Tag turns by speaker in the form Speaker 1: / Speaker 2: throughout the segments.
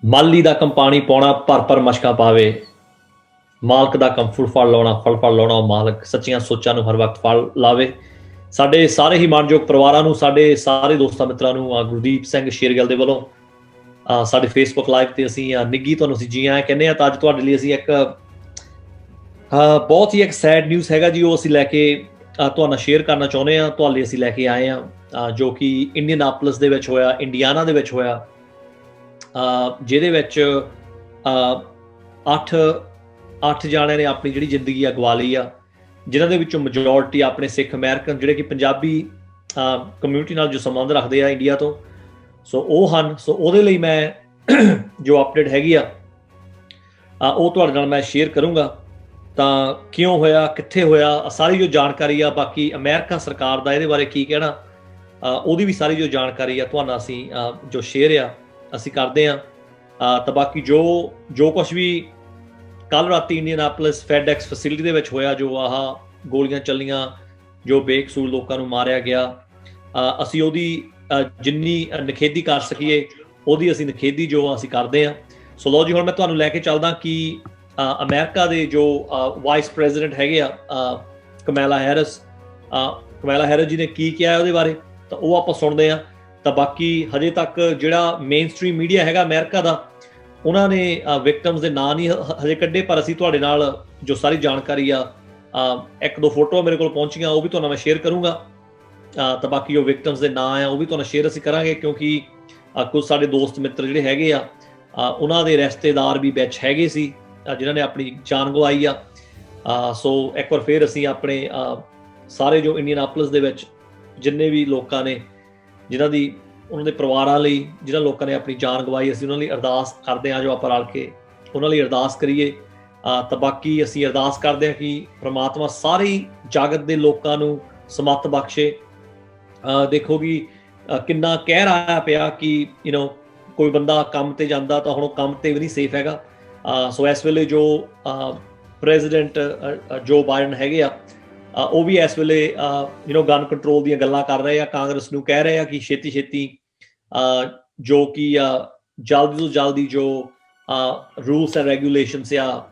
Speaker 1: ਮਾਲੀ ਦਾ ਕੰਪਾਣੀ ਪਾਉਣਾ ਭਰ ਭਰ ਮਸ਼ਕਾਂ ਪਾਵੇ, ਮਾਲਕ ਦਾ ਕੰਮ ਫੁੱਲ ਫਲ ਲਾਉਣਾ ਉਹ ਮਾਲਕ ਸੱਚੀਆਂ ਸੋਚਾਂ ਨੂੰ ਹਰ ਵਕਤ ਫਲ ਲਾਵੇ। ਸਾਡੇ ਸਾਰੇ ਹੀ ਮਾਣਯੋਗ ਪਰਿਵਾਰਾਂ ਨੂੰ, ਸਾਡੇ ਸਾਰੇ ਦੋਸਤਾਂ ਮਿੱਤਰਾਂ ਨੂੰ ਗੁਰਦੀਪ ਸਿੰਘ ਸ਼ੇਰਗਿੱਲ ਦੇ ਵੱਲੋਂ ਸਾਡੇ ਫੇਸਬੁੱਕ ਲਾਈਵ ਤੇ ਅਸੀਂ ਨਿੱਘੀ ਤੁਹਾਨੂੰ ਅਸੀਂ ਜੀ ਆਇਆਂ ਕਹਿੰਦੇ ਹਾਂ। ਤਾਂ ਅੱਜ ਤੁਹਾਡੇ ਲਈ ਅਸੀਂ ਇੱਕ ਬਹੁਤ ਹੀ ਇੱਕ ਸੈਡ ਨਿਊਜ਼ ਹੈਗਾ ਜੀ, ਉਹ ਅਸੀਂ ਲੈ ਕੇ ਤੁਹਾਡੇ ਨਾਲ ਸ਼ੇਅਰ ਕਰਨਾ ਚਾਹੁੰਦੇ ਹਾਂ। ਤੁਹਾਡੇ ਲਈ ਅਸੀਂ ਲੈ ਕੇ ਆਏ ਹਾਂ ਜੋ ਕਿ ਇੰਡੀਅਨਾਪੋਲਿਸ ਦੇ ਵਿੱਚ ਹੋਇਆ, ਇੰਡੀਆਨਾ ਦੇ ਵਿੱਚ ਹੋਇਆ, ਜਿਹਦੇ ਵਿੱਚ 8 ਜਾਣਿਆਂ ਨੇ ਆਪਣੀ ਜਿਹੜੀ ਜ਼ਿੰਦਗੀ ਗਵਾ ਲਈ ਆ, ਜਿਨ੍ਹਾਂ ਦੇ ਵਿੱਚੋਂ ਮੈਜੋਰਟੀ ਆਪਣੇ ਸਿੱਖ ਅਮਰੀਕਨ ਜਿਹੜੇ ਕਿ ਪੰਜਾਬੀ ਕਮਿਊਨਿਟੀ ਨਾਲ ਜੋ ਸੰਬੰਧ ਰੱਖਦੇ ਆ ਇੰਡੀਆ ਤੋਂ, ਸੋ ਉਹ ਹਨ। ਸੋ ਉਹਦੇ ਲਈ ਮੈਂ ਜੋ ਅਪਡੇਟ ਹੈਗੀ ਆ ਉਹ ਤੁਹਾਡੇ ਨਾਲ ਮੈਂ ਸ਼ੇਅਰ ਕਰੂੰਗਾ। ਤਾਂ ਕਿਉਂ ਹੋਇਆ, ਕਿੱਥੇ ਹੋਇਆ, ਸਾਰੀ ਜੋ ਜਾਣਕਾਰੀ ਆ, ਬਾਕੀ ਅਮਰੀਕਾ ਸਰਕਾਰ ਦਾ ਇਹਦੇ ਬਾਰੇ ਕੀ ਕਹਿਣਾ, ਉਹਦੀ ਵੀ ਸਾਰੀ ਜੋ ਜਾਣਕਾਰੀ ਆ ਤੁਹਾਨੂੰ ਅਸੀਂ ਜੋ ਸ਼ੇਅਰ ਆ ਅਸੀਂ ਕਰਦੇ ਹਾਂ। ਤਾਂ ਬਾਕੀ ਜੋ ਕੁਛ ਵੀ ਕੱਲ੍ਹ ਰਾਤੀ ਇੰਡੀਅਨਾਪੋਲਿਸ FedEx ਫੈਸਿਲਿਟੀ ਦੇ ਵਿੱਚ ਹੋਇਆ, ਜੋ ਗੋਲੀਆਂ ਚੱਲੀਆਂ, ਜੋ ਬੇਕਸੂਰ ਲੋਕਾਂ ਨੂੰ ਮਾਰਿਆ ਗਿਆ, ਅਸੀਂ ਉਹਦੀ ਜਿੰਨੀ ਨਿਖੇਧੀ ਕਰ ਸਕੀਏ ਉਹਦੀ ਅਸੀਂ ਨਿਖੇਧੀ ਜੋ ਅਸੀਂ ਕਰਦੇ ਹਾਂ। ਸੋ ਲਓ ਜੀ, ਹੁਣ ਮੈਂ ਤੁਹਾਨੂੰ ਲੈ ਕੇ ਚੱਲਦਾ ਕਿ ਅਮਰੀਕਾ ਦੇ ਜੋ ਵਾਈਸ ਪ੍ਰੈਜ਼ੀਡੈਂਟ ਹੈਗੇ ਆ ਕਮੈਲਾ ਹੈਰਿਸ ਜੀ ਨੇ ਕੀ ਕਿਹਾ ਉਹਦੇ ਬਾਰੇ, ਤਾਂ ਉਹ ਆਪਾਂ ਸੁਣਦੇ ਹਾਂ। ਤਾਂ ਬਾਕੀ ਹਜੇ ਤੱਕ ਜਿਹੜਾ ਮੇਨ ਸਟ੍ਰੀਮ ਮੀਡੀਆ ਹੈਗਾ ਅਮਰੀਕਾ ਦਾ, ਉਹਨਾਂ ਨੇ ਵਿਕਟਮਸ ਦੇ ਨਾਂ ਨਹੀਂ ਹਜੇ ਕੱਢੇ, ਪਰ ਅਸੀਂ ਤੁਹਾਡੇ ਨਾਲ ਜੋ ਸਾਰੀ ਜਾਣਕਾਰੀ ਆ, 1-2 ਫੋਟੋਆਂ ਮੇਰੇ ਕੋਲ ਪਹੁੰਚੀਆਂ, ਉਹ ਵੀ ਤੁਹਾਨੂੰ ਮੈਂ ਸ਼ੇਅਰ ਕਰੂੰਗਾ। ਤਾਂ ਬਾਕੀ ਜੋ ਵਿਕਟਮਸ ਦੇ ਨਾਂ ਆ ਉਹ ਵੀ ਤੁਹਾਨੂੰ ਸ਼ੇਅਰ ਅਸੀਂ ਕਰਾਂਗੇ, ਕਿਉਂਕਿ ਕੁਝ ਸਾਡੇ ਦੋਸਤ ਮਿੱਤਰ ਜਿਹੜੇ ਹੈਗੇ ਆ ਉਹਨਾਂ ਦੇ ਰਿਸ਼ਤੇਦਾਰ ਵੀ ਵਿੱਚ ਹੈਗੇ ਸੀ ਜਿਨ੍ਹਾਂ ਨੇ ਆਪਣੀ ਜਾਨ ਗਵਾਈ ਆ। ਸੋ ਇੱਕ ਵਾਰ ਫਿਰ ਅਸੀਂ ਆਪਣੇ ਸਾਰੇ ਜੋ ਇੰਡੀਅਨਾਪੋਲਿਸ ਦੇ ਵਿੱਚ ਜਿੰਨੇ ਵੀ ਲੋਕਾਂ ਨੇ, ਜਿਨ੍ਹਾਂ ਦੀ ਉਹਨਾਂ ਦੇ ਪਰਿਵਾਰਾਂ ਲਈ, ਜਿਨ੍ਹਾਂ ਲੋਕਾਂ ਨੇ ਆਪਣੀ ਜਾਨ ਗਵਾਈ, ਅਸੀਂ ਉਹਨਾਂ ਲਈ ਅਰਦਾਸ ਕਰਦੇ ਹਾਂ, ਜੋ ਆਪਾਂ ਰਲ ਕੇ ਉਹਨਾਂ ਲਈ ਅਰਦਾਸ ਕਰੀਏ। ਤਾਂ ਬਾਕੀ ਅਸੀਂ ਅਰਦਾਸ ਕਰਦੇ ਹਾਂ ਕਿ ਪ੍ਰਮਾਤਮਾ ਸਾਰੀ ਜਗਤ ਦੇ ਲੋਕਾਂ ਨੂੰ ਸਮੱਤ ਬਖਸ਼ੇ। ਦੇਖੋ ਕਿ ਕਿੰਨਾ ਕਹਿਰ ਆਇਆ ਪਿਆ ਕਿ ਕੋਈ ਬੰਦਾ ਕੰਮ ਤੇ ਜਾਂਦਾ ਤਾਂ ਹੁਣ ਉਹ ਕੰਮ ਤੇ ਵੀ ਨਹੀਂ ਸੇਫ ਹੈਗਾ। ਸੋ ਇਸ ਵੇਲੇ ਜੋ ਪ੍ਰੈਜ਼ੀਡੈਂਟ ਜੋ ਬਾਈਡਨ ਹੈਗੇ ਆ, ਉਹ ਵੀ ਇਸ ਵੇਲੇ ਗਨ ਕੰਟਰੋਲ ਦੀਆਂ ਗੱਲਾਂ ਕਰ ਰਹੇ ਆ, ਕਾਂਗਰਸ ਨੂੰ ਕਹਿ ਰਹੇ ਆ ਕਿ ਛੇਤੀ ਜੋ ਕਿ ਜਲਦੀ ਤੋਂ ਜਲਦੀ ਜੋ ਰੂਲਸ ਐਂਡ ਰੈਗੂਲੇਸ਼ਨਸ ਆ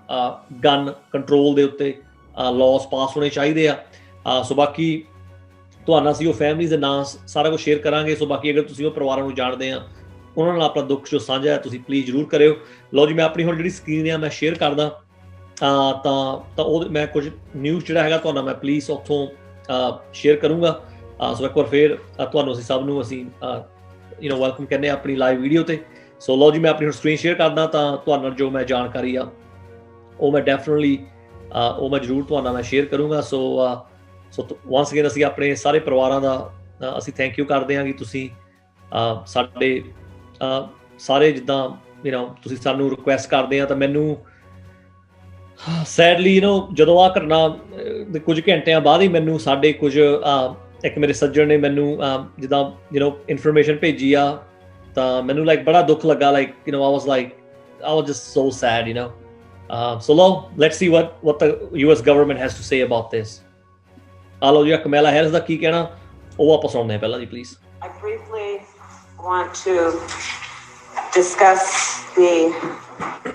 Speaker 1: ਗਨ ਕੰਟਰੋਲ ਦੇ ਉੱਤੇ ਲਾਅਸ ਪਾਸ ਹੋਣੇ ਚਾਹੀਦੇ ਆ। ਸੋ ਬਾਕੀ ਤੁਹਾਨੂੰ ਅਸੀਂ ਉਹ ਫੈਮਲੀਜ਼ ਦੇ ਨਾਂ ਸਾਰਾ ਕੁਝ ਸ਼ੇਅਰ ਕਰਾਂਗੇ। ਸੋ ਬਾਕੀ ਅਗਰ ਤੁਸੀਂ ਉਹ ਪਰਿਵਾਰਾਂ ਨੂੰ ਜਾਣਦੇ ਆ, ਉਹਨਾਂ ਨਾਲ ਆਪਣਾ ਦੁੱਖ ਜੋ ਸਾਂਝਾ ਹੈ ਤੁਸੀਂ ਪਲੀਜ਼ ਜ਼ਰੂਰ ਕਰਿਓ। ਲਓ ਜੀ, ਮੈਂ ਆਪਣੀ ਹੁਣ ਜਿਹੜੀ ਸਕਰੀਨ ਆ ਮੈਂ ਸ਼ੇਅਰ ਕਰਦਾ। ਤਾਂ ਉਹ ਮੈਂ ਕੁਝ ਨਿਊਜ਼ ਜਿਹੜਾ ਹੈਗਾ ਤੁਹਾਨੂੰ ਮੈਂ ਪਲੀਜ਼ ਉੱਥੋਂ ਸ਼ੇਅਰ ਕਰੂੰਗਾ। ਸੋ ਇੱਕ ਵਾਰ ਫਿਰ ਤੁਹਾਨੂੰ ਅਸੀਂ ਸਭ ਨੂੰ ਅਸੀਂ ਵੈਲਕਮ ਕਹਿੰਦੇ ਹਾਂ ਆਪਣੀ ਲਾਈਵ ਵੀਡੀਓ ਤੇ। ਸੋ ਲਓ ਜੀ, ਮੈਂ ਆਪਣੀ ਹੁਣ ਸਕਰੀਨ ਸ਼ੇਅਰ ਕਰਦਾ। ਤਾਂ ਤੁਹਾਨੂੰ ਨਾਲ ਜੋ ਮੈਂ ਜਾਣਕਾਰੀ ਆ ਉਹ ਮੈਂ ਡੈਫੀਨਿਟਲੀ ਉਹ ਮੈਂ ਜ਼ਰੂਰ ਤੁਹਾਨੂੰ ਮੈਂ ਸ਼ੇਅਰ ਕਰੂੰਗਾ। ਸੋ ਵਾਂਸ ਅਗੇਨ ਅਸੀਂ ਆਪਣੇ ਸਾਰੇ ਪਰਿਵਾਰਾਂ ਦਾ ਅਸੀਂ ਥੈਂਕ ਯੂ ਕਰਦੇ ਹਾਂ ਕਿ ਤੁਸੀਂ ਸਾਡੇ ਸਾਰੇ ਜਿੱਦਾਂ ਤੁਸੀਂ ਸਾਨੂੰ ਰਿਕੁਐਸਟ ਕਰਦੇ ਆ। ਤਾਂ ਮੈਨੂੰ ਸੈਡਲੀ ਜਦੋਂ ਆਹ ਘਟਨਾ ਦੇ ਕੁਝ ਘੰਟਿਆਂ ਬਾਅਦ ਹੀ ਮੈਨੂੰ ਸਾਡੇ ਕੁਝ ਇੱਕ ਮੇਰੇ ਸੱਜਣ ਨੇ ਮੈਨੂੰ ਜਿੱਦਾਂ ਇਨਫੋਰਮੇਸ਼ਨ ਭੇਜੀ ਆ, ਤਾਂ ਮੈਨੂੰ ਬੜਾ ਦੁੱਖ ਲੱਗਾ। I was just so sad, so let's see what the US government has to say about this. ਆ ਲਓ ਜੀ, ਕਮੈਲਾ ਹੈਰਿਸ ਦਾ ਕੀ ਕਹਿਣਾ ਉਹ ਆਪਾਂ ਸੁਣਦੇ ਹਾਂ ਪਹਿਲਾਂ ਜੀ, please.
Speaker 2: I briefly want to discuss the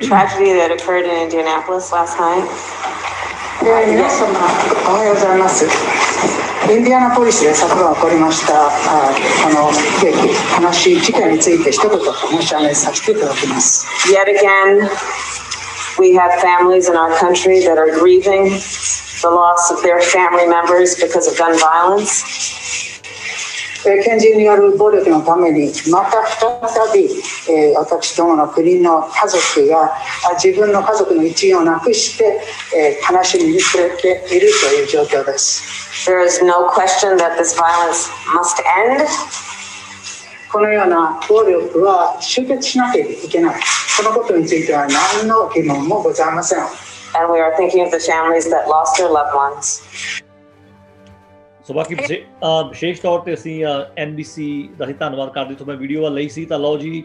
Speaker 2: tragedy that occurred in Indianapolis last night.
Speaker 3: 皆様おはようございます。インディアナポリスで昨晩起こりました悲しい事件について一言申し上げさせていただきます。
Speaker 2: Yet again, we have families in our country that are grieving the loss of their family members because of gun violence.
Speaker 3: 拳銃による暴力のためにまた再び私どもの国の家族が自分の家族の一員を亡くして悲しみに暮れているという状況です。
Speaker 2: There is no question that this violence must end.
Speaker 3: このような暴力は終結しなければいけない。このことについては何の疑問もございません。
Speaker 2: And we are thinking of the families that lost their loved ones.
Speaker 1: ਸੋ ਬਾਕੀ ਵਿਸ਼ੇਸ਼ ਤੌਰ ਤੇ ਅਸੀਂ NBC ਦਾ ਹੀ ਧੰਨਵਾਦ ਕਰਦੇ ਤੋਂ ਮੈਂ video ਲਈ ਸੀ। ਤਾਂ ਲਓ ਜੀ,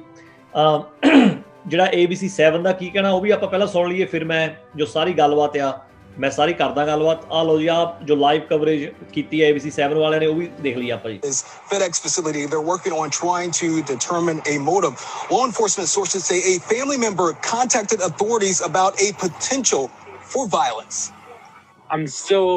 Speaker 1: ਜਿਹੜਾ ABC 7 ਦਾ ਕੀ ਕਹਿਣਾ ਉਹ ਵੀ ਆਪਾਂ ਪਹਿਲਾਂ ਸੁਣ ਲਈਏ, ਫਿਰ ਮੈਂ ਜੋ ਸਾਰੀ ਗੱਲਬਾਤ ਆ ਮੈਂ ਸਾਰੀ ਕਰਦਾ ਗੱਲਬਾਤ। ਆ ਲਓ ਜੀ, ਆਪ ਜੋ ਲਾਈਵ ਕਵਰੇਜ ਕੀਤੀ ਹੈ ABC 7 ਵਾਲਿਆਂ ਨੇ, ਉਹ ਵੀ ਦੇਖ ਲਈ ਆਪਾਂ ਜੀ।
Speaker 4: FedEx facility, they're working on trying to determine a motive. Law enforcement sources say a family member contacted authorities about a potential for violence.
Speaker 5: I'm still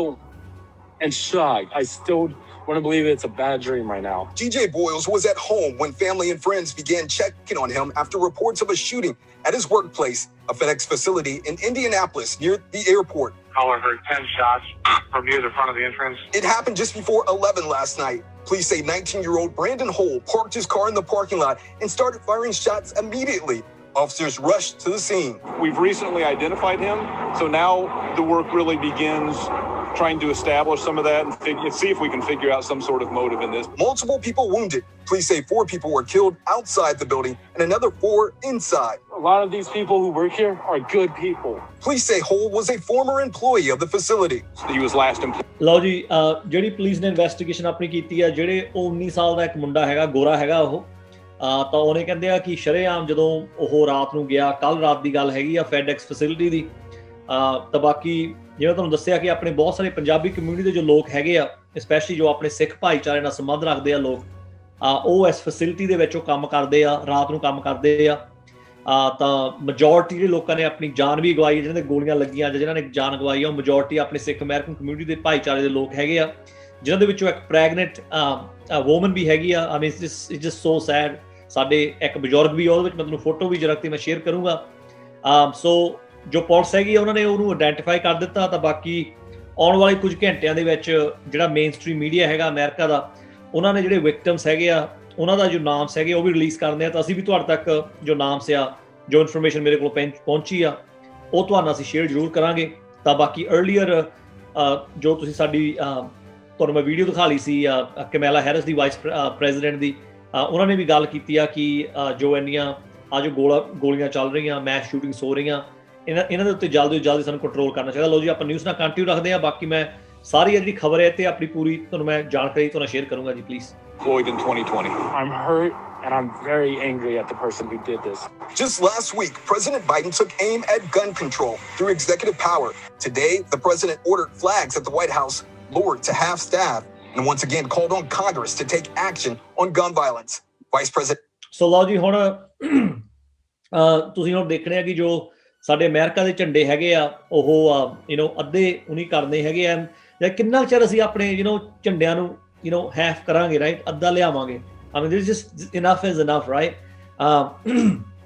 Speaker 5: in shock. I still want to believe it's a bad dream right now.
Speaker 4: DJ Boyles was at home when family and friends began checking on him after reports of a shooting at his workplace, a FedEx facility in Indianapolis near the airport.
Speaker 6: Caller heard 10 shots from near the front of the entrance.
Speaker 4: It happened just before 11 last night. Police say 19-year-old Brandon Hole parked his car in the parking lot and started firing shots immediately. Officers rushed to the scene.
Speaker 7: We've recently identified him, so now the work really begins trying to establish some of that and see if we can figure out some sort of motive in this.
Speaker 4: Multiple people wounded. Police say 4 people were killed outside the building and another 4 inside.
Speaker 5: A lot of these people who work here are good people.
Speaker 4: Police say Hole was a former employee of the facility.
Speaker 7: He was last employed.
Speaker 1: ਲਓ ਜੀ, ਜਿਹੜੀ police ਨੇ investigation ਆਪਣੀ ਕੀਤੀ ਆ, ਜਿਹੜੇ ਉਹ 19 ਸਾਲ ਦਾ ਇੱਕ ਮੁੰਡਾ ਹੈਗਾ, ਗੋਰਾ ਹੈਗਾ ਉਹ, ਤਾਂ ਉਹਨੇ ਕਹਿੰਦੇ ਆ ਕਿ ਸ਼ਰੇਆਮ ਜਦੋਂ ਉਹ ਰਾਤ ਨੂੰ ਗਿਆ, ਕੱਲ ਰਾਤ ਦੀ ਗੱਲ ਹੈਗੀ ਆ, FedEx ਫੈਸਿਲਿਟੀ ਦੀ, ਤਾਂ ਬਾਕੀ ਜਿਵੇਂ ਤੁਹਾਨੂੰ ਦੱਸਿਆ ਕਿ ਆਪਣੇ ਬਹੁਤ ਸਾਰੇ ਪੰਜਾਬੀ ਕਮਿਊਨਿਟੀ ਦੇ ਜੋ ਲੋਕ ਹੈਗੇ ਆ, ਸਪੈਸ਼ਲੀ ਜੋ ਆਪਣੇ ਸਿੱਖ ਭਾਈਚਾਰੇ ਨਾਲ ਸੰਬੰਧ ਰੱਖਦੇ ਆ ਲੋਕ, ਉਹ ਇਸ ਫੈਸਿਲਿਟੀ ਦੇ ਵਿੱਚ ਉਹ ਕੰਮ ਕਰਦੇ ਆ, ਰਾਤ ਨੂੰ ਕੰਮ ਕਰਦੇ ਆ, ਤਾਂ ਮੈਜੋਰਟੀ ਜਿਹੜੇ ਲੋਕਾਂ ਨੇ ਆਪਣੀ ਜਾਨ ਵੀ ਗਵਾਈ, ਜਿਹਨਾਂ ਦੇ ਗੋਲੀਆਂ ਲੱਗੀਆਂ ਜਾਂ ਜਿਹਨਾਂ ਨੇ ਜਾਨ ਗਵਾਈ ਆ, ਉਹ ਮੈਜੋਰਟੀ ਆਪਣੇ ਸਿੱਖ ਅਮਰੀਕਨ ਕਮਿਊਨਿਟੀ ਦੇ ਭਾਈਚਾਰੇ ਦੇ ਲੋਕ ਹੈਗੇ ਆ, ਜਿਨ੍ਹਾਂ ਦੇ ਵਿੱਚੋਂ ਇੱਕ ਪ੍ਰੈਗਨੈਂਟ ਵੂਮਨ ਵੀ ਹੈਗੀ ਆ। ਆਈ ਮੀਨ ਇਟਸ ਜਸਟ ਸੋ ਸੈਡ। ਸਾਡੇ ਇੱਕ ਬਜ਼ੁਰਗ ਵੀ, ਉਹਦੇ ਵਿੱਚ ਮੈਂ ਤੁਹਾਨੂੰ ਫੋਟੋ ਵੀ ਜਰਾ ਮੈਂ ਸ਼ੇਅਰ ਕਰੂੰਗਾ। ਸੋ ਜੋ ਪੁਲਿਸ ਹੈਗੀ ਉਹਨਾਂ ਨੇ ਉਹਨੂੰ ਆਇਡੈਂਟੀਫਾਈ ਕਰ ਦਿੱਤਾ, ਤਾਂ ਬਾਕੀ ਆਉਣ ਵਾਲੇ ਕੁਝ ਘੰਟਿਆਂ ਦੇ ਵਿੱਚ ਜਿਹੜਾ ਮੇਨ ਸਟ੍ਰੀਮ ਮੀਡੀਆ ਹੈਗਾ ਅਮਰੀਕਾ ਦਾ, ਉਹਨਾਂ ਨੇ ਜਿਹੜੇ ਵਿਕਟਮਸ ਹੈਗੇ ਆ ਉਹਨਾਂ ਦਾ ਜੋ ਨਾਮਸ ਹੈਗੇ ਉਹ ਵੀ ਰਿਲੀਜ਼ ਕਰਦੇ ਆ, ਤਾਂ ਅਸੀਂ ਵੀ ਤੁਹਾਡੇ ਤੱਕ ਜੋ ਨਾਮਸ ਆ, ਜੋ ਇਨਫੋਰਮੇਸ਼ਨ ਮੇਰੇ ਕੋਲ ਪਹੁੰਚੀ ਆ, ਉਹ ਤੁਹਾਨੂੰ ਅਸੀਂ ਸ਼ੇਅਰ ਜ਼ਰੂਰ ਕਰਾਂਗੇ। ਤਾਂ ਬਾਕੀ ਅਰਲੀਅਰ ਜੋ ਤੁਸੀਂ ਸਾਡੀ ਤੁਹਾਨੂੰ ਮੈਂ ਵੀਡੀਓ ਦਿਖਾ ਲਈ ਸੀ ਕਮੈਲਾ ਹੈਰਿਸ ਦੀ ਵਾਈਸ ਪ੍ਰੈਜ਼ੀਡੈਂਟ ਦੀ, ਉਹਨਾਂ ਨੇ ਵੀ ਗੱਲ ਕੀਤੀ ਆ ਕਿ ਜੋ ਇੰਨੀਆਂ ਜੋ ਗੋਲੀਆਂ ਚੱਲ ਰਹੀਆਂ, ਮੈਸ ਸ਼ੂਟਿੰਗਸ ਹੋ ਰਹੀਆਂ, ਇਹਨਾਂ ਦੇ ਉੱਤੇ ਜਲਦੀ ਤੋਂ ਜਲਦੀ ਸਾਨੂੰ ਕੰਟਰੋਲ ਕਰਨਾ ਚਾਹੀਦਾ। ਲਓ ਜੀ, ਆਪਾਂ ਨਿਊਜ਼ ਨਾਲ ਕੰਟੀਨਿਊ ਰੱਖਦੇ ਹਾਂ। ਬਾਕੀ ਮੈਂ ਸਾਰੀ ਜਿਹੜੀ ਖਬਰ ਹੈ ਤੇ ਆਪਣੀ ਪੂਰੀ ਤੁਹਾਨੂੰ ਮੈਂ ਜਾਣਕਾਰੀ ਤੁਹਾਨੂੰ ਸ਼ੇਅਰ ਕਰੂੰਗਾ ਜੀ, please.
Speaker 7: Deployed in 2020.
Speaker 5: I'm hurt and I'm very angry at the person who did this.
Speaker 4: Just last week, President Biden took aim at gun control through executive power. Today, the president ordered flags at the White House lowered to half staff and once again called on Congress to take action on gun violence. Vice President.
Speaker 1: So ਲਓ ਜੀ, ਹੁਣ ਤੁਸੀਂ ਹੁਣ ਦੇਖਣੇ ਆ ਕਿ ਜੋ ਸਾਡੇ ਅਮਰੀਕਾ ਦੇ ਝੰਡੇ ਹੈਗੇ ਆ, ਉਹ ਅੱਧੇ ਉਨੀ ਕਰਨੇ ਹੈਗੇ ਆ, ਜਾਂ ਕਿੰਨਾ ਚਿਰ ਅਸੀਂ ਆਪਣੇ ਝੰਡਿਆਂ ਨੂੰ half ਕਰਾਂਗੇ, ਰਾਈਟ, ਅੱਧਾ ਲਿਆਵਾਂਗੇ। I mean, there's just enough is enough, right?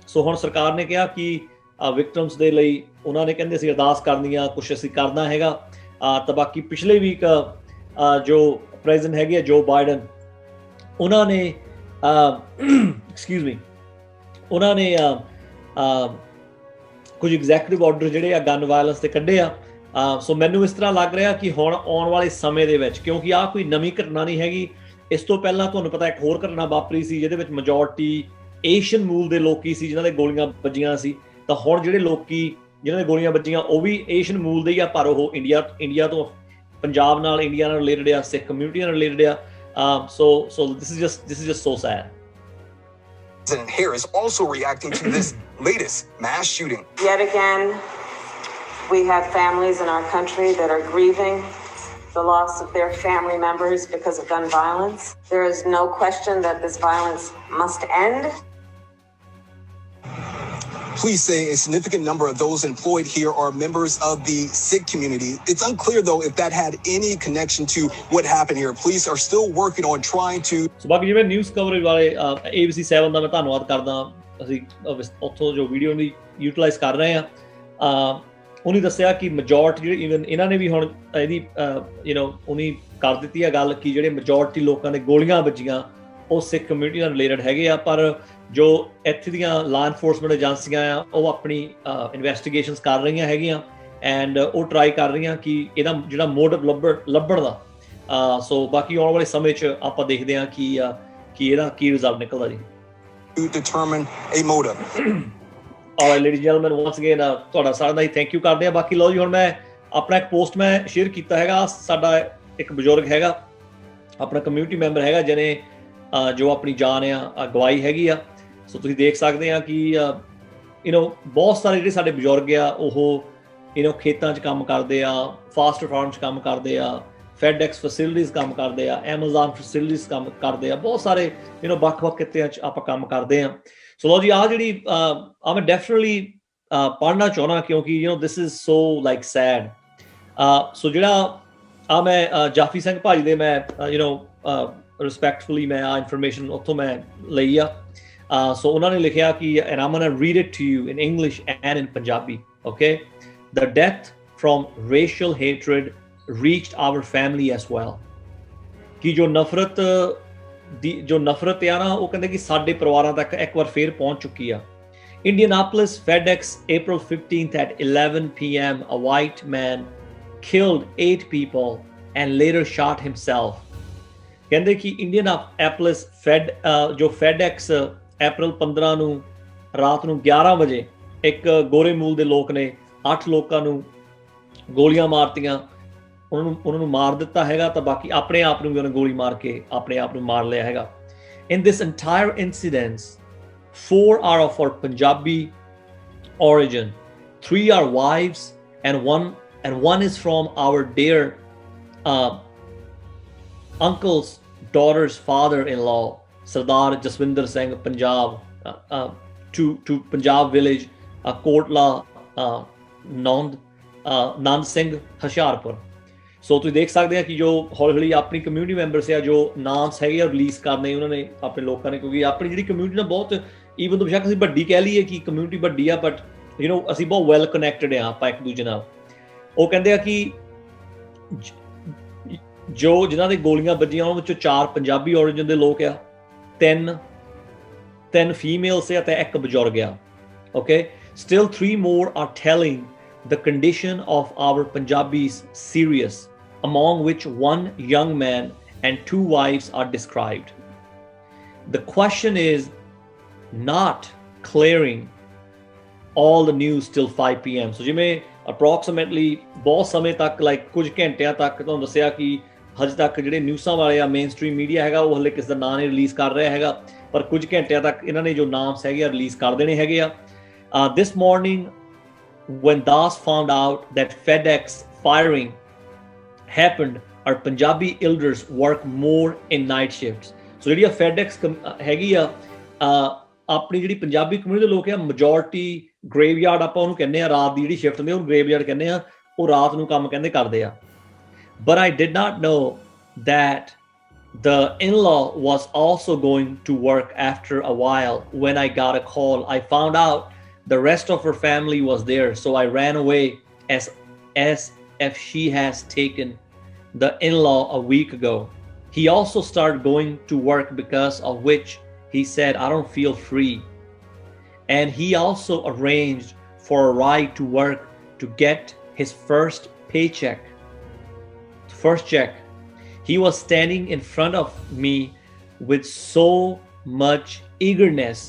Speaker 1: ਸੋ ਹੁਣ ਸਰਕਾਰ ਨੇ ਕਿਹਾ ਕਿ ਵਿਕਟਮਸ ਦੇ ਲਈ ਉਹਨਾਂ ਨੇ ਕਹਿੰਦੇ ਅਸੀਂ ਅਰਦਾਸ ਕਰਨੀ ਆ, ਕੁਛ ਅਸੀਂ ਕਰਨਾ ਹੈਗਾ। ਤਾਂ ਬਾਕੀ ਪਿਛਲੇ ਵੀਕ ਜੋ ਪ੍ਰੈਜ਼ੀਡੈਂਟ ਹੈਗੇ ਆ ਜੋ ਬਾਈਡਨ, ਉਹਨਾਂ ਨੇ ਉਹਨਾਂ ਨੇ ਕੁਝ ਐਗਜ਼ੈਕਟਿਵ ਆਰਡਰ ਜਿਹੜੇ ਆ ਗਨ ਵਾਇਲੈਂਸ ਤੇ ਕੱਢੇ ਆ। ਸੋ ਮੈਨੂੰ ਇਸ ਤਰ੍ਹਾਂ ਲੱਗ ਰਿਹਾ ਕਿ ਹੁਣ ਆਉਣ ਵਾਲੇ ਸਮੇਂ ਦੇ ਵਿੱਚ, ਕਿਉਂਕਿ ਆਹ ਕੋਈ ਨਵੀਂ ਘਟਨਾ ਨਹੀਂ ਹੈਗੀ, ਇਸ ਤੋਂ ਪਹਿਲਾਂ ਤੁਹਾਨੂੰ ਪਤਾ ਇੱਕ ਹੋਰ ਘਟਨਾ ਵਾਪਰੀ ਸੀ ਜਿਹਦੇ ਵਿੱਚ ਮੈਜੋਰਟੀ ਏਸ਼ੀਅਨ ਮੂਲ ਦੇ ਲੋਕੀ ਸੀ ਜਿਨ੍ਹਾਂ ਦੇ ਗੋਲੀਆਂ ਵੱਜੀਆਂ ਸੀ। ਤਾਂ ਹੁਣ ਜਿਹੜੇ ਲੋਕੀ ਜਿਨ੍ਹਾਂ ਦੇ ਗੋਲੀਆਂ ਵੱਜੀਆਂ ਉਹ ਵੀ ਏਸ਼ੀਅਨ ਮੂਲ ਦੇ ਹੀ ਆ, ਪਰ ਉਹ ਇੰਡੀਆ ਤੋਂ, ਪੰਜਾਬ ਨਾਲ, ਇੰਡੀਆ ਨਾਲ ਰਿਲੇਟਡ ਆ, ਸਿੱਖ ਕਮਿਊਨਿਟੀ ਨਾਲ ਰਿਲੇਟਡ ਆ। So this is just so sad.
Speaker 4: President Harris also reacting to this latest mass shooting.
Speaker 2: Yet again, we have families in our country that are grieving the loss of their family members because of gun violence. There is no question that this violence must end.
Speaker 4: Police say a significant number of those employed here are members of the Sikh community. It's unclear, though, if that had any connection to what happened here. Police are still working on trying to...
Speaker 1: So, ਬਾਕੀ ਜਿਵੇਂ news coverage ਵਾਲੇ ABC 7 ਦਾ ਮੈਂ ਧੰਨਵਾਦ ਕਰਦਾ, ਅਸੀਂ ਉੱਥੋਂ ਜੋ video ਨੂੰ ਯੂਟਿਲਾਈਜ਼ ਕਰ ਰਹੇ ਹਾਂ, ਉਹਨੇ ਦੱਸਿਆ ਕਿ ਮੈਜੋਰਟੀ ਜਿਹੜੇ ਈਵਨ ਇਹਨਾਂ ਨੇ ਵੀ ਹੁਣ ਇਹਦੀ ਉਹਨੀ ਕਰ ਦਿੱਤੀ ਆ ਗੱਲ ਕਿ ਜਿਹੜੇ ਮੈਜੋਰਟੀ ਲੋਕਾਂ ਦੇ ਗੋਲੀਆਂ ਵੱਜੀਆਂ ਉਹ ਸਿੱਖ ਕਮਿਊਨਿਟੀ ਨਾਲ ਰਿਲੇਟਡ ਹੈਗੇ ਆ, ਪਰ ਜੋ ਇੱਥੇ ਦੀਆਂ ਲਾਅ ਐਨਫੋਰਸਮੈਂਟ ਏਜੰਸੀਆਂ ਆ ਉਹ ਆਪਣੀ ਇਨਵੈਸਟੀਗੇਸ਼ਨਸ ਕਰ ਰਹੀਆਂ ਹੈਗੀਆਂ ਐਂਡ ਉਹ ਟਰਾਈ ਕਰ ਰਹੀਆਂ ਕਿ ਇਹਦਾ ਜਿਹੜਾ ਮੋਟਿਵ ਲੱਭਣ ਦਾ। ਸੋ ਬਾਕੀ ਆਉਣ ਵਾਲੇ ਸਮੇਂ 'ਚ ਆਪਾਂ ਦੇਖਦੇ ਹਾਂ ਕਿ ਇਹਦਾ ਕੀ ਰਿਜ਼ਲਟ ਨਿਕਲਦਾ ਜੀ।
Speaker 4: To determine a motive.
Speaker 1: Alright, ladies and gentlemen, once again, ਤੁਹਾਡਾ ਸਾਰਿਆਂ ਦਾ ਹੀ ਥੈਂਕ ਯੂ ਕਰਦੇ ਹਾਂ। ਬਾਕੀ ਲਓ ਜੀ, ਹੁਣ ਮੈਂ ਆਪਣਾ ਇੱਕ ਪੋਸਟ ਮੈਂ ਸ਼ੇਅਰ ਕੀਤਾ ਹੈਗਾ, ਸਾਡਾ ਇੱਕ ਬਜ਼ੁਰਗ ਹੈਗਾ, ਆਪਣਾ ਕਮਿਊਨਿਟੀ ਮੈਂਬਰ ਹੈਗਾ, ਜਿਹਨੇ ਜੋ ਆਪਣੀ ਜਾਨ ਆ ਗਵਾਈ ਹੈਗੀ ਆ। ਸੋ ਤੁਸੀਂ ਦੇਖ ਸਕਦੇ ਆ ਕਿ ਬਹੁਤ ਸਾਰੇ ਜਿਹੜੇ ਸਾਡੇ ਬਜ਼ੁਰਗ ਆ ਉਹ ਖੇਤਾਂ 'ਚ ਕੰਮ ਕਰਦੇ ਆ, ਫਾਸਟ ਫਾਰਮ 'ਚ ਕੰਮ ਕਰਦੇ ਆ, FedEx ਫੈਸਿਲਿਟੀਜ਼ ਕੰਮ ਕਰਦੇ ਆ, Amazon ਫੈਸਿਲਿਟੀਜ਼ ਕੰਮ ਕਰਦੇ ਆ, ਬਹੁਤ ਸਾਰੇ ਵੱਖ-ਵੱਖ ਕਿੱਤਿਆਂ 'ਚ ਆਪਾਂ ਕੰਮ ਕਰਦੇ ਆ। ਸੋ ਲਓ ਜੀ, ਆਹ ਜਿਹੜੀ ਮੈਂ ਡੈਫੀਨਿਟਲੀ ਪੜ੍ਹਨਾ ਚਾਹੁੰਦਾ, ਕਿਉਂਕਿ this is so like sad. So ਜਿਹੜਾ ਮੈਂ ਜਾਫੀ ਸਿੰਘ ਭਾਜੀ ਦੇ ਮੈਂ ਰਿਸਪੈਕਟਫੁਲੀ ਮੈਂ ਇਨਫੋਰਮੇਸ਼ਨ ਉੱਥੋਂ ਮੈਂ ਲਈ ਆ। ਸੋ ਉਹਨਾਂ ਨੇ ਲਿਖਿਆ ਕਿ and I'm gonna read it to you in English and in Punjabi, okay? The death from racial hatred reached our family as well. ਕਿ ਜੋ ਨਫ਼ਰਤ ਆ ਨਾ, ਉਹ ਕਹਿੰਦੇ ਕਿ ਸਾਡੇ ਪਰਿਵਾਰਾਂ ਤੱਕ ਇੱਕ ਵਾਰ ਫੇਰ ਪਹੁੰਚ ਚੁੱਕੀ ਆ। Indianapolis FedEx, April 15th at 11 p.m. A white man killed 8 people and later shot himself. ਕਹਿੰਦੇ ਕਿ Indianapolis ਜੋ FedEx April 15 ਨੂੰ ਰਾਤ ਨੂੰ 11 ਵਜੇ ਇੱਕ ਗੋਰੇ ਮੂਲ ਦੇ ਲੋਕ ਨੇ 8 ਲੋਕਾਂ ਨੂੰ ਗੋਲੀਆਂ ਮਾਰਤੀਆਂ, ਉਹਨਾਂ ਨੂੰ ਮਾਰ ਦਿੱਤਾ ਹੈਗਾ, ਤਾਂ ਬਾਕੀ ਆਪਣੇ ਆਪ ਨੂੰ ਵੀ ਉਹਨੇ ਗੋਲੀ ਮਾਰ ਕੇ ਆਪਣੇ ਆਪ ਨੂੰ ਮਾਰ ਲਿਆ ਹੈਗਾ। In this entire incident, 4 are of our Punjabi origin, 3 are wives, and one is from our dear uncle's daughter's father-in-law, Sardar Jaswinder Singh, Punjab, to Punjab village, Kotla, Nand Singh, Hoshiarpur. ਸੋ ਤੁਸੀਂ ਦੇਖ ਸਕਦੇ ਆ ਕਿ ਜੋ ਹੌਲੀ ਹੌਲੀ ਆਪਣੀ community members ਆ, ਜੋ ਨਾਮਸ ਹੈਗੇ ਆ ਰਿਲੀਜ਼ ਕਰਨੇ ਉਹਨਾਂ ਨੇ ਆਪਣੇ ਲੋਕਾਂ ਨੇ, ਕਿਉਂਕਿ ਆਪਣੀ ਜਿਹੜੀ ਕਮਿਊਨਿਟੀ ਨਾਲ ਬਹੁਤ ਈਵਨ ਤੋਂ ਬੇਸ਼ੱਕ ਅਸੀਂ ਵੱਡੀ ਕਹਿ ਲਈਏ ਕਿ ਕਮਿਊਨਿਟੀ ਵੱਡੀ ਆ, ਬਟ ਅਸੀਂ ਬਹੁਤ ਵੈਲ ਕਨੈਕਟਡ ਆ ਆਪਾਂ ਇੱਕ ਦੂਜੇ ਨਾਲ। ਉਹ ਕਹਿੰਦੇ ਆ ਕਿ ਜੋ ਜਿਨ੍ਹਾਂ ਦੇ ਗੋਲੀਆਂ ਵੱਜੀਆਂ ਉਹਨਾਂ ਵਿੱਚੋਂ 4 ਪੰਜਾਬੀ origin ਦੇ ਲੋਕ ਆ, 3 ਫੀਮੇਲਸ ਆ ਤੇ 1 ਬਜ਼ੁਰਗ ਆ। Okay, still 3 more are telling the condition of our Punjabis serious, among which 1 young man and 2 wives are described. The question is not clearing all the news till 5 p.m. So ਜਿਵੇਂ approximately ਬਹੁਤ ਸਮੇਂ ਤੱਕ ਕੁਝ ਘੰਟਿਆਂ ਤੱਕ ਤੁਹਾਨੂੰ ਦੱਸਿਆ ਕਿ ਹਜੇ ਤੱਕ ਜਿਹੜੇ ਨਿਊਜ਼ਾਂ ਵਾਲੇ ਆ, ਮੇਨ ਸਟ੍ਰੀਮ ਮੀਡੀਆ ਹੈਗਾ, ਉਹ ਹਲੇ ਕਿਸ ਦਾ ਨਾਂ ਨਹੀਂ ਰਿਲੀਜ਼ ਕਰ ਰਿਹਾ ਹੈਗਾ, ਪਰ ਕੁਝ ਘੰਟਿਆਂ ਤੱਕ ਇਹਨਾਂ ਨੇ ਜੋ ਨਾਮਸ ਹੈਗੇ ਆ ਰਿਲੀਜ਼ ਕਰ ਦੇਣੇ ਹੈਗੇ ਆ। This morning, when Das found out that FedEx firing happened, our Punjabi elders work more in night shifts. So ਜਿਹੜੀ FedEx ਹੈਗੀ ਆ, ਆਪਣੀ ਜਿਹੜੀ ਪੰਜਾਬੀ ਕਮਿਊਨਿਟੀ ਦੇ ਲੋਕ ਆ, ਮੈਜੋਰਟੀ ਗ੍ਰੇਵਯਾਰਡ ਆਪਾਂ ਉਹਨੂੰ ਕਹਿੰਦੇ ਆ, ਰਾਤ ਦੀ ਜਿਹੜੀ ਸ਼ਿਫਟ ਹੁੰਦੀ ਉਹਨੂੰ ਗ੍ਰੇਵਯਾਰਡ ਕਹਿੰਦੇ ਆ, ਉਹ ਰਾਤ ਨੂੰ ਕੰਮ ਕਹਿੰਦੇ ਕਰਦੇ ਆ। But I did not know that the in-law was also going to work after a while. When I got a call, I found out the rest of her family was there, so I ran away as if she has taken the in-law a week ago. He also started going to work, because of which he said, I don't feel free. And he also arranged for a ride to work to get his first check. He was standing in front of me with so much eagerness,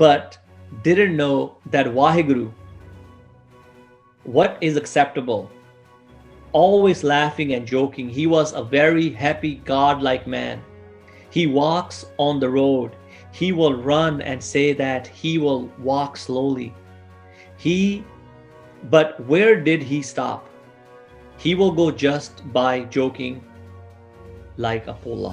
Speaker 1: but didn't know that Waheguru, what is acceptable. Always laughing and joking. He was a very happy, God-like man. He walks on the road. He will run and say that he will walk slowly. But where did he stop? He will go just by joking like a polla.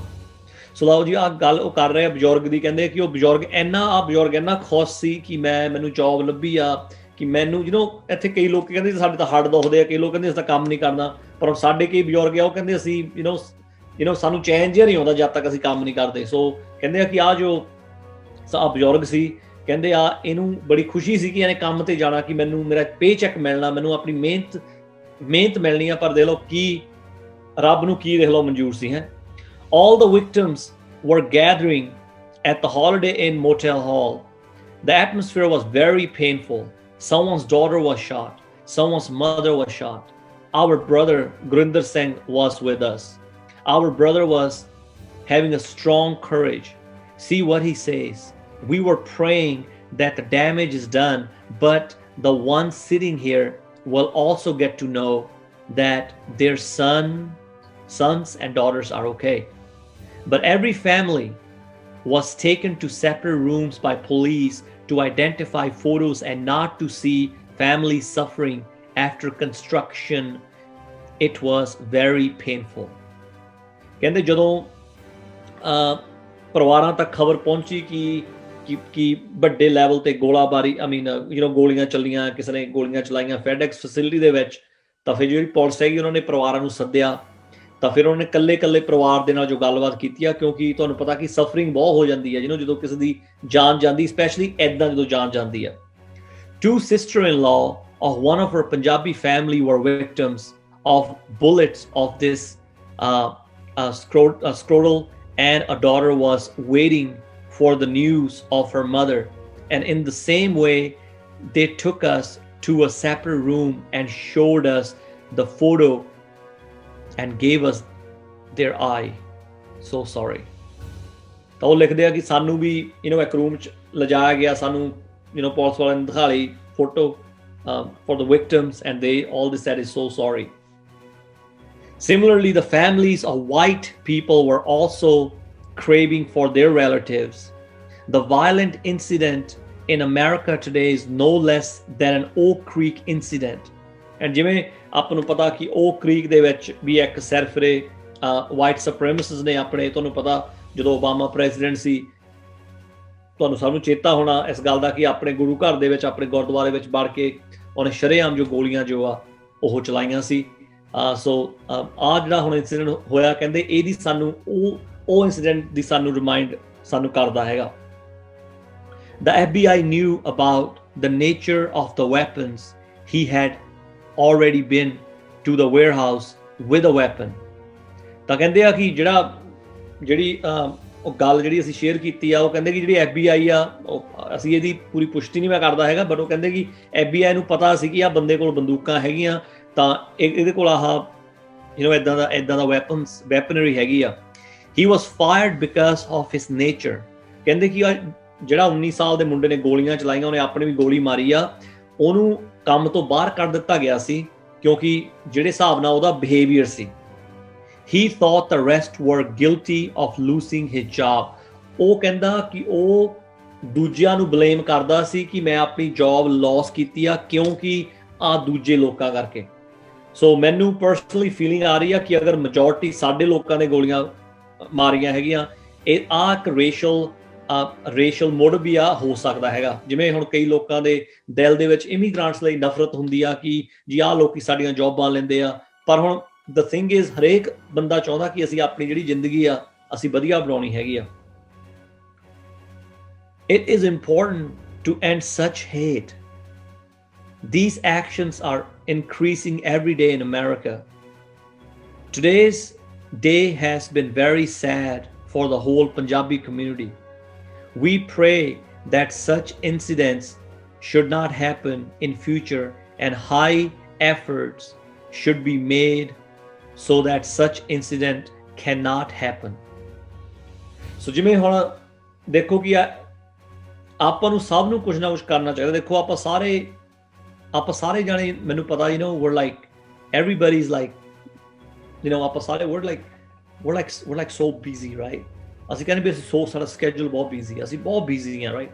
Speaker 1: ਸੋ ਲਓ ਜੀ, ਆਹ ਗੱਲ ਉਹ ਕਰ ਰਹੇ ਆ ਬਜ਼ੁਰਗ ਦੀ। ਕਹਿੰਦੇ ਕਿ ਉਹ ਬਜ਼ੁਰਗ ਇੰਨਾ ਖੁਸ਼ ਸੀ ਕਿ ਮੈਨੂੰ ਜੌਬ ਲੱਭੀ ਆ, ਕਿ ਮੈਨੂੰ ਇੱਥੇ ਕਈ ਲੋਕ ਕਹਿੰਦੇ ਸਾਡੇ ਤਾਂ ਹੱਡ ਦੁਖਦੇ ਆ, ਕਈ ਲੋਕ ਕਹਿੰਦੇ ਅਸੀਂ ਤਾਂ ਕੰਮ ਨਹੀਂ ਕਰਨਾ, ਪਰ ਸਾਡੇ ਕਈ ਬਜ਼ੁਰਗ ਆ ਉਹ ਕਹਿੰਦੇ ਅਸੀਂ ਸਾਨੂੰ ਚੈਨ ਜਿਹਾ ਨਹੀਂ ਆਉਂਦਾ ਜਦ ਤੱਕ ਅਸੀਂ ਕੰਮ ਨਹੀਂ ਕਰਦੇ। ਸੋ ਕਹਿੰਦੇ ਆ ਕਿ ਆਹ ਜੋ ਬਜ਼ੁਰਗ ਸੀ, ਕਹਿੰਦੇ ਇਹਨੂੰ ਬੜੀ ਖੁਸ਼ੀ ਸੀ ਕਿ ਇਹਨੇ ਕੰਮ ਤੇ ਜਾਣਾ, ਕਿ ਮੈਨੂੰ ਮੇਰਾ ਚੈੱਕ ਮਿਲਣਾ, ਮੈਨੂੰ ਆਪਣੀ ਮਿਹਨਤ ਮਿਲਣੀ ਆ। ਪਰ ਦੇਖ ਲਓ ਕੀ ਰੱਬ ਨੂੰ ਕੀ ਦੇਖ ਲਓ ਮਨਜ਼ੂਰ ਸੀ ਹੈ। All the victims were gathering at the Holiday Inn Motel Hall. The atmosphere was very painful. Someone's daughter was shot. Someone's mother was shot. Our brother Gurdeep Singh was with us. Our brother was having a strong courage. See what he says. We were praying that the damage is done, but the ones sitting here will also get to know that their sons and daughters are okay. But every family was taken to separate rooms by police to identify photos and not to see families suffering after construction. It was very painful. ਕਹਿੰਦੇ ਜਦੋਂ ਪਰਿਵਾਰਾਂ ਤੱਕ ਖਬਰ ਪਹੁੰਚੀ ਕਿ ਵੱਡੇ level ਤੇ ਗੋਲਾਬਾਰੀ ਗੋਲੀਆਂ ਚੱਲੀਆਂ, ਕਿਸੇ ਨੇ ਗੋਲੀਆਂ ਚਲਾਈਆਂ FedEx ਫੈਸਿਲਿਟੀ ਦੇ ਵਿੱਚ, ਤਾਂ ਫਿਰ ਜਿਹੜੀ ਪੁਲਿਸ ਹੈਗੀ ਉਹਨਾਂ ਨੇ ਪਰਿਵਾਰਾਂ ਨੂੰ ਸੱਦਿਆ, ਤਾਂ ਫਿਰ ਉਹਨਾਂ ਨੇ ਇਕੱਲੇ ਪਰਿਵਾਰ ਦੇ ਨਾਲ ਜੋ ਗੱਲਬਾਤ ਕੀਤੀ ਆ, ਕਿਉਂਕਿ ਤੁਹਾਨੂੰ ਪਤਾ ਕਿ ਸਫਰਿੰਗ ਬਹੁਤ ਹੋ ਜਾਂਦੀ ਹੈ ਜਦੋਂ ਕਿਸੇ ਦੀ ਜਾਨ ਜਾਂਦੀ, ਸਪੈਸ਼ਲੀ ਇੱਦਾਂ ਜਦੋਂ ਜਾਨ ਜਾਂਦੀ ਆ। 2 sister-in-law of one of her Punjabi family were victims of bullets of this scrotal, and a daughter was waiting for the news of her mother, and in the same way they took us to a separate room and showed us the photo and gave us their eye. So sorry. ਤਾਂ ਉਹ ਲਿਖਦੇ ਆ ਕਿ ਸਾਨੂੰ ਵੀ ਇੱਕ room 'ਚ ਲਿਜਾਇਆ ਗਿਆ, ਸਾਨੂੰ ਪੁਲਿਸ ਵਾਲਿਆਂ ਨੇ ਦਿਖਾ ਲਈ photo for the victims, and all they said is so sorry. Similarly, the families of white people were also craving for their relatives. The violent incident in America today is no less than an Oak Creek incident. And ਜਿਵੇਂ ਆਪਾਂ ਨੂੰ ਪਤਾ ਕਿ Oak Creek ਦੇ ਵਿੱਚ ਵੀ ਇੱਕ ਸਰਫਰੇ white supremacists ਨੇ ਆਪਣੇ, ਤੁਹਾਨੂੰ ਪਤਾ ਜਦੋਂ ਓਬਾਮਾ ਪ੍ਰੈਜ਼ੀਡੈਂਟ ਸੀ, ਤੁਹਾਨੂੰ ਸਭ ਨੂੰ ਚੇਤਾ ਹੋਣਾ ਇਸ ਗੱਲ ਦਾ ਕਿ ਆਪਣੇ ਗੁਰੂ ਘਰ ਦੇ ਵਿੱਚ, ਆਪਣੇ ਗੁਰਦੁਆਰੇ ਵਿੱਚ ਵੜ ਕੇ ਉਹਨੇ ਸ਼ਰੇਆਮ ਜੋ ਗੋਲੀਆਂ ਜੋ ਆ ਉਹ ਚਲਾਈਆਂ ਸੀ। ਸੋ ਜਿਹੜਾ ਹੁਣ ਇੰਸੀਡੈਂਟ ਹੋਇਆ, ਕਹਿੰਦੇ ਇਹਦੀ ਸਾਨੂੰ ਉਹ ਇੰਸੀਡੈਂਟ ਦੀ ਸਾਨੂੰ ਕਰਦਾ ਹੈਗਾ। The FBI knew about the nature of the weapons. He had already been to the warehouse with a weapon. ਤਾਂ ਕਹਿੰਦੇ ਆ ਕਿ ਜਿਹੜੀ ਉਹ ਗੱਲ ਜਿਹੜੀ ਅਸੀਂ ਸ਼ੇਅਰ ਕੀਤੀ ਆ, ਉਹ ਕਹਿੰਦੇ ਕਿ ਜਿਹੜੀ FBI ਆ, ਅਸੀਂ ਇਹਦੀ ਪੂਰੀ ਪੁਸ਼ਟੀ ਨਹੀਂ ਮੈਂ ਕਰਦਾ ਹੈਗਾ, ਬਟ ਉਹ ਕਹਿੰਦੇ ਕਿ FBI ਨੂੰ ਪਤਾ ਸੀ ਕਿ ਆਹ ਬੰਦੇ ਕੋਲ ਬੰਦੂਕਾਂ ਹੈਗੀਆਂ, ਤਾਂ ਇਹਦੇ ਕੋਲ ਇੱਦਾਂ ਦਾ ਵੈਪਨਰੀ ਹੈਗੀ ਆ। He was fired because of his nature. ਕਹਿੰਦੇ ਕਿ ਜਿਹੜਾ 19 ਸਾਲ ਦੇ ਮੁੰਡੇ ਨੇ ਗੋਲੀਆਂ ਚਲਾਈਆਂ, ਉਹਨੇ ਆਪਣੇ ਵੀ ਗੋਲੀ ਮਾਰੀ ਆ, ਉਹਨੂੰ ਕੰਮ ਤੋਂ ਬਾਹਰ ਕਰ ਦਿੱਤਾ ਗਿਆ ਸੀ ਕਿਉਂਕਿ ਜਿਹੜੇ ਹਿਸਾਬ ਨਾਲ ਉਹਦਾ behaviour C. He thought the rest were guilty of losing his job. ਉਹ ਕਹਿੰਦਾ ਕਿ ਉਹ ਦੂਜਿਆਂ ਨੂੰ ਬਲੇਮ ਕਰਦਾ ਸੀ ਕਿ ਮੈਂ ਆਪਣੀ ਜੌਬ ਲੌਸ ਕੀਤੀ ਆ ਕਿਉਂਕਿ ਦੂਜੇ ਲੋਕਾਂ ਕਰਕੇ। ਸੋ ਮੈਨੂੰ ਪਰਸਨਲੀ ਫੀਲਿੰਗ ਆ ਰਹੀ ਆ ਕਿ ਅਗਰ ਮੈਜੋਰਟੀ ਸਾਡੇ ਲੋਕਾਂ ਨੇ ਗੋਲੀਆਂ ਮਾਰੀਆਂ ਹੈਗੀਆਂ, ਇਹ ਇੱਕ ਰੇਸ਼ਲ ਮੋਟਿਵ ਵੀ ਹੋ ਸਕਦਾ ਹੈਗਾ। ਜਿਵੇਂ ਹੁਣ ਕਈ ਲੋਕਾਂ ਦੇ ਦਿਲ ਦੇ ਵਿੱਚ ਇਮੀਗ੍ਰੈਂਟਸ ਲਈ ਨਫ਼ਰਤ ਹੁੰਦੀ ਆ ਕਿ ਜੀ ਆਹ ਲੋਕੀ ਸਾਡੀਆਂ ਜੌਬਾਂ ਲੈਂਦੇ ਆ, ਪਰ ਹੁਣ the thing is ਹਰੇਕ ਬੰਦਾ ਚਾਹੁੰਦਾ ਕਿ ਅਸੀਂ ਆਪਣੀ ਜਿਹੜੀ ਜ਼ਿੰਦਗੀ ਆ ਅਸੀਂ ਵਧੀਆ ਬਣਾਉਣੀ ਹੈਗੀ ਆ। It is important to end such hate. These actions are increasing every day in America. Today's day has been very sad for the whole Punjabi community. We pray that such incidents should not happen in future, and high efforts should be made so that such incident cannot happen. So ਜਿਵੇਂ ਹੁਣ ਦੇਖੋ ਕਿ ਆਪਾਂ ਨੂੰ ਸਭ ਨੂੰ ਕੁਝ ਨਾ ਕੁਝ ਕਰਨਾ ਚਾਹੀਦਾ। ਦੇਖੋ ਆਪਾਂ ਸਾਰੇ ਜਾਣੇ, ਮੈਨੂੰ ਪਤਾ we're like everybody is like ਆਪਾਂ ਸਾਰੇ we're like so busy, right? ਅਸੀਂ ਕਹਿੰਦੇ ਵੀ ਅਸੀਂ ਸਾਡਾ schedule ਬਹੁਤ busy, ਅਸੀਂ ਬਹੁਤ busy ਹਾਂ, right?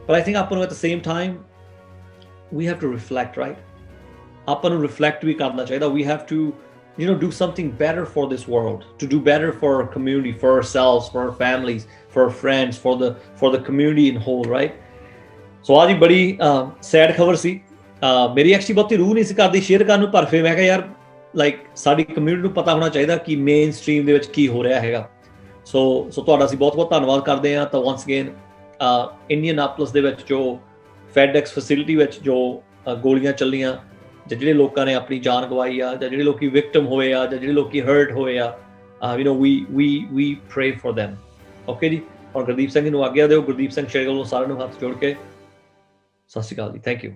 Speaker 1: But I think ਆਪਾਂ ਨੂੰ at the same time we have to reflect, right? ਆਪਾਂ ਨੂੰ reflect ਵੀ ਕਰਨਾ ਚਾਹੀਦਾ। We have to do something better for this world, to do better for our community, for ourselves, for our families, for our friends, for the community in whole, right? So आज बड़ी sad खबर सी। मेरी actually बहुत रूह नहीं सी करदी share करन नूं, पर फिर मैं कहा यार लाइक साडी कम्यूनिटी नूं पता होना चाहिए कि मेन स्ट्रीम दे विच की हो रहा हैगा। सो तुहाडा असीं बहुत बहुत धन्नवाद करदे हां। तो वंस अगेन इंडियनापोलिस दे विच जो FedEx फैसिलिटी विच जो गोलियां ਚੱਲੀਆਂ, ਜਾਂ ਜਿਹੜੇ ਲੋਕਾਂ ਨੇ ਆਪਣੀ ਜਾਨ ਗਵਾਈ ਆ, ਜਾਂ ਜਿਹੜੇ ਲੋਕੀ ਵਿਕਟਮ ਹੋਏ ਆ, ਜਾਂ ਜਿਹੜੇ ਲੋਕੀ ਹਰਟ ਹੋਏ ਆ, we pray for them. Okay ਜੀ। ਔਰ ਗੁਰਦੀਪ ਸਿੰਘ ਨੂੰ ਆਗਿਆ ਦਿਓ। ਗੁਰਦੀਪ ਸਿੰਘ ਸ਼ੇਰਗਿੱਲ ਨੂੰ ਸਾਰਿਆਂ ਨੂੰ ਹੱਥ ਜੋੜ ਕੇ ਸਤਿ ਸ਼੍ਰੀ ਅਕਾਲ ਜੀ। Thank you.